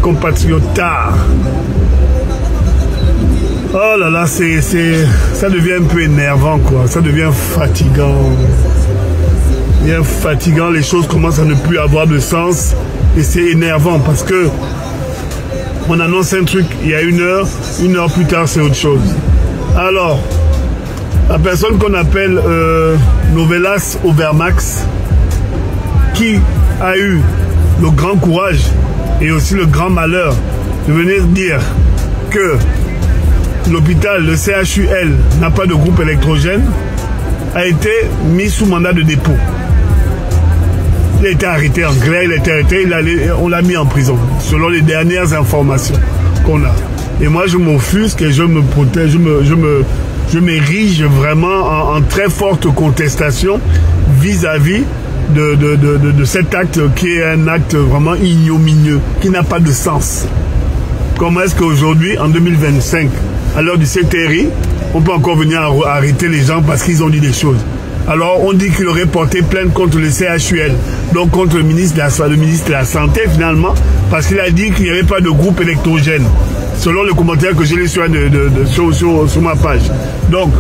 compatriotes. Oh là là, ça devient un peu énervant, quoi. Ça devient fatigant. Bien fatigant, les choses commencent à ne plus avoir de sens. Et c'est énervant parce que on annonce un truc il y a une heure plus tard, c'est autre chose. Alors, la personne qu'on appelle Novelas Overmax, qui a eu le grand courage et aussi le grand malheur de venir dire que l'hôpital, le CHUL, n'a pas de groupe électrogène, a été mis sous mandat de dépôt. Il a été arrêté en gré, il a été arrêté, on l'a mis en prison, selon les dernières informations qu'on a. Et moi, je m'offusque et je me protège, je m'érige vraiment en très forte contestation vis-à-vis de cet acte qui est un acte vraiment ignominieux, qui n'a pas de sens. Comment est-ce qu'aujourd'hui, en 2025, à l'heure du CTRI, on peut encore venir arrêter les gens parce qu'ils ont dit des choses? Alors, on dit qu'il aurait porté plainte contre le CHUL, donc contre le ministre de la Santé, finalement, parce qu'il a dit qu'il n'y avait pas de groupe électrogène, selon le commentaire que j'ai lu sur ma page. Donc,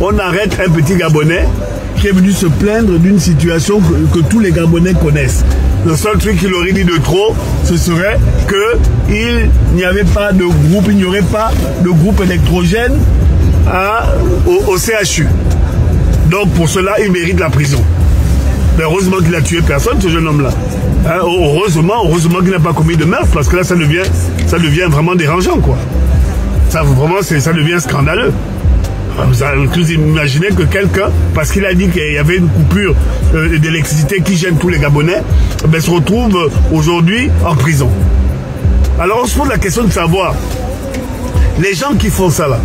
on arrête un petit Gabonais qui est venu se plaindre d'une situation que tous les Gabonais connaissent. Le seul truc qu'il aurait dit de trop, ce serait qu'il n'y avait pas de groupe, il n'y aurait pas de groupe électrogène au CHU. Donc pour cela, il mérite la prison. Mais heureusement qu'il a tué personne, ce jeune homme-là. Hein, heureusement qu'il n'a pas commis de meurtre, parce que là, ça devient vraiment dérangeant, quoi. Ça devient scandaleux. Vous imaginez que quelqu'un, parce qu'il a dit qu'il y avait une coupure d'électricité qui gêne tous les Gabonais, ben, se retrouve aujourd'hui en prison. Alors on se pose la question de savoir, les gens qui font ça là,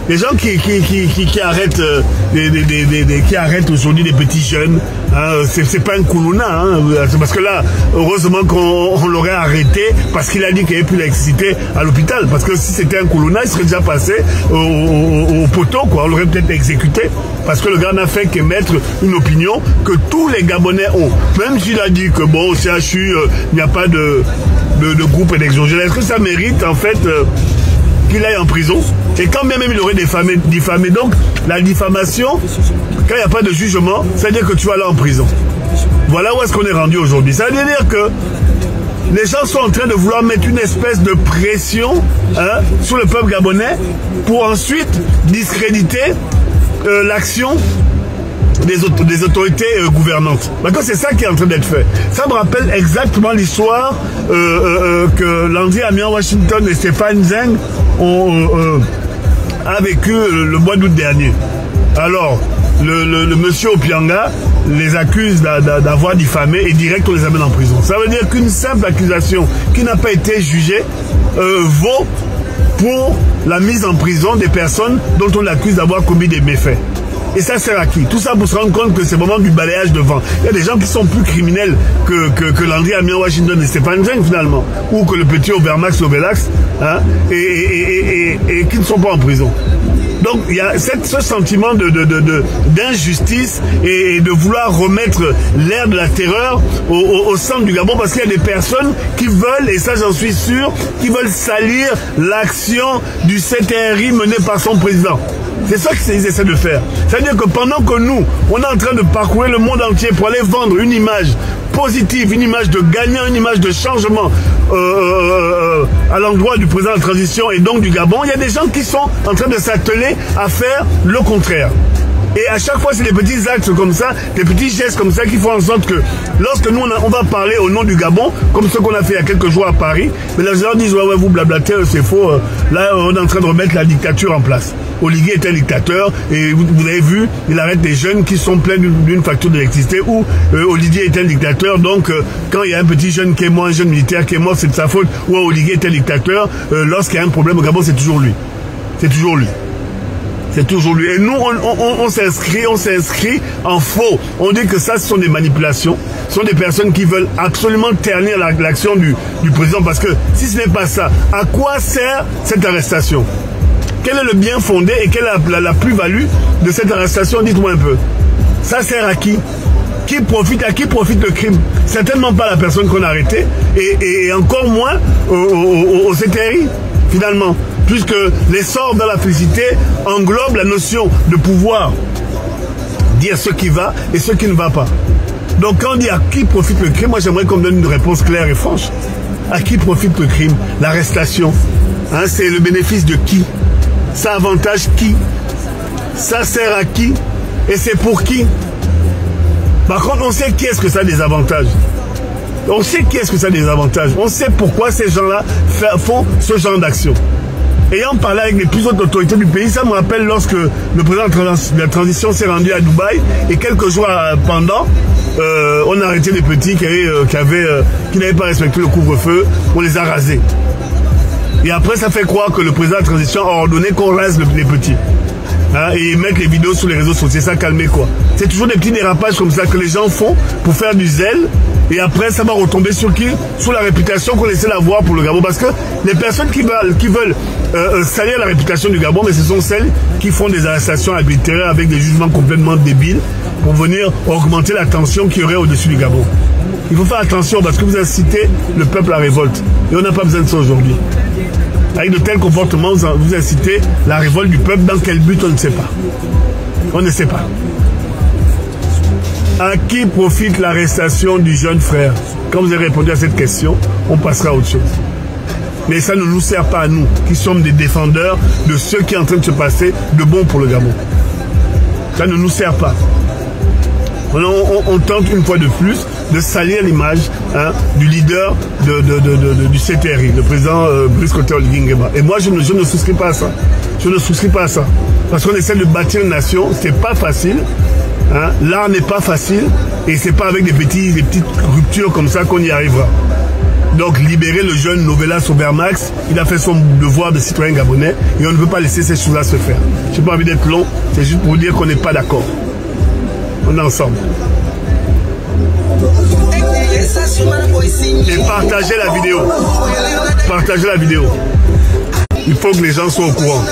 les gens qui arrêtent qui arrêtent aujourd'hui des petits jeunes, hein, c'est pas un Koulouna, hein, c'est parce que là, heureusement qu'on l'aurait arrêté parce qu'il a dit qu'il n'y avait plus d'électricité à l'hôpital. Parce que si c'était un Koulouna, il serait déjà passé au poteau, quoi. On l'aurait peut-être exécuté. Parce que le gars n'a fait qu'émettre une opinion que tous les Gabonais ont. Même s'il a dit que bon, au CHU, il n'y a pas de groupe électrogène. Est-ce que ça mérite en fait qu'il aille en prison? Et quand même il aurait diffamé. Donc la diffamation, quand il n'y a pas de jugement, ça veut dire que tu vas aller en prison. Voilà où est-ce qu'on est rendu aujourd'hui. Ça veut dire que les gens sont en train de vouloir mettre une espèce de pression, hein, sur le peuple gabonais pour ensuite discréditer l'action des autorités gouvernantes. D'accord, c'est ça qui est en train d'être fait. Ça me rappelle exactement l'histoire que Landry Amiens Washington et Stéphane Zeng a vécu le mois d'août dernier. Alors, le monsieur Opianga les accuse d'avoir diffamé et direct on les amène en prison. Ça veut dire qu'une simple accusation qui n'a pas été jugée vaut pour la mise en prison des personnes dont on accuse d'avoir commis des méfaits. Et ça sert à qui? Tout ça pour se rendre compte que c'est vraiment du balayage de vent. Il y a des gens qui sont plus criminels que Landry Amiens Washington et Stéphane Zeng finalement, ou que le petit Overmax Novelax, hein, et qui ne sont pas en prison. Donc il y a ce sentiment d'injustice et de vouloir remettre l'ère de la terreur au centre du Gabon, parce qu'il y a des personnes qui veulent, et ça j'en suis sûr, qui veulent salir l'action du CTRI menée par son président. C'est ça qu'ils essaient de faire. C'est-à-dire que pendant que nous, on est en train de parcourir le monde entier pour aller vendre une image positive, une image de gagnant, une image de changement à l'endroit du président de la transition et donc du Gabon, il y a des gens qui sont en train de s'atteler à faire le contraire. Et à chaque fois, c'est des petits actes comme ça, des petits gestes comme ça qui font en sorte que lorsque nous, on va parler au nom du Gabon, comme ce qu'on a fait il y a quelques jours à Paris, mais les gens disent, ouais, vous blablatez, c'est faux, là, on est en train de remettre la dictature en place. Oligui est un dictateur, et vous avez vu, il arrête des jeunes qui sont pleins d'une facture d'électricité, ou Oligui est un dictateur, donc quand il y a un petit jeune qui est mort, un jeune militaire qui est mort, c'est de sa faute, ou Oligui est un dictateur, lorsqu'il y a un problème au Gabon, c'est toujours lui. C'est toujours lui. C'est toujours lui. Et nous, on s'inscrit en faux. On dit que ça, ce sont des manipulations. Ce sont des personnes qui veulent absolument ternir l'action du président. Parce que si ce n'est pas ça, à quoi sert cette arrestation? Quel est le bien fondé et quelle est la plus-value de cette arrestation? Dites-moi un peu. Ça sert à qui? qui profite, à qui profite le crime? Certainement pas la personne qu'on a arrêtée et encore moins au CTRI, finalement. Puisque l'essor dans la félicité englobe la notion de pouvoir dire ce qui va et ce qui ne va pas. Donc quand on dit à qui profite le crime, moi j'aimerais qu'on me donne une réponse claire et franche. À qui profite le crime? L'arrestation. Hein, c'est le bénéfice de qui? Ça avantage qui? Ça sert à qui? Et c'est pour qui? Par contre, on sait qui est-ce que ça a des avantages. On sait qui est-ce que ça a des avantages. On sait pourquoi ces gens-là font ce genre d'action. Ayant parlé avec les plus hautes autorités du pays, ça me rappelle lorsque le président de la transition s'est rendu à Dubaï et quelques jours pendant, on a arrêté des petits qui n'avaient pas respecté le couvre-feu, on les a rasés. Et après, ça fait croire que le président de la transition a ordonné qu'on rase les petits. Hein, et mettre les vidéos sur les réseaux sociaux, ça calmer quoi. C'est toujours des petits dérapages comme ça que les gens font pour faire du zèle. Et après, ça va retomber sur qui? Sur la réputation qu'on essaie d'avoir pour le Gabon. Parce que les personnes qui veulent salir la réputation du Gabon, mais ce sont celles qui font des arrestations arbitraires avec des jugements complètement débiles pour venir augmenter la tension qu'il y aurait au-dessus du Gabon. Il faut faire attention parce que vous incitez le peuple à révolte. Et on n'a pas besoin de ça aujourd'hui. Avec de tels comportements, vous incitez la révolte du peuple. Dans quel but, on ne sait pas. On ne sait pas. À qui profite l'arrestation du jeune frère? Quand vous avez répondu à cette question, on passera à autre chose. Mais ça ne nous sert pas à nous, qui sommes des défendeurs de ce qui est en train de se passer de bon pour le Gabon. Ça ne nous sert pas. On tente une fois de plus de salir l'image du leader du CTRI, le président Brice Clotaire-Oligui Nguema. Et moi, je ne souscris pas à ça. Je ne souscris pas à ça. Parce qu'on essaie de bâtir une nation, c'est pas facile. Hein? L'art n'est pas facile et c'est pas avec des petites ruptures comme ça qu'on y arrivera. Donc libérer le jeune Novelas Obermax, il a fait son devoir de citoyen gabonais et on ne peut pas laisser ces choses-là se faire. Je n'ai pas envie d'être long, c'est juste pour vous dire qu'on n'est pas d'accord. On est ensemble. Et partagez la vidéo. Partagez la vidéo. Il faut que les gens soient au courant.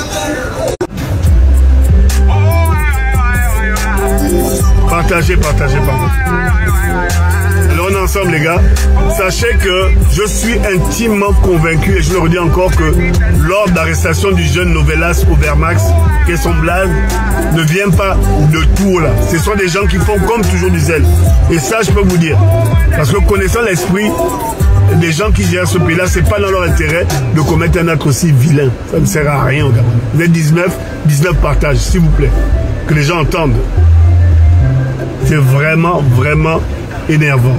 Partagez. Alors on est ensemble les gars. Sachez que je suis intimement convaincu et je le redis encore que l'ordre d'arrestation du jeune Novelas Obermax, qui est son blaze, ne vient pas de tout là. Ce sont des gens qui font comme toujours du zèle. Et ça je peux vous dire. Parce que connaissant l'esprit des gens qui gèrent ce pays là, c'est pas dans leur intérêt de commettre un acte aussi vilain. Ça ne sert à rien au Gabon. Vous êtes 19 partages s'il vous plaît. Que les gens entendent. C'est vraiment énervant.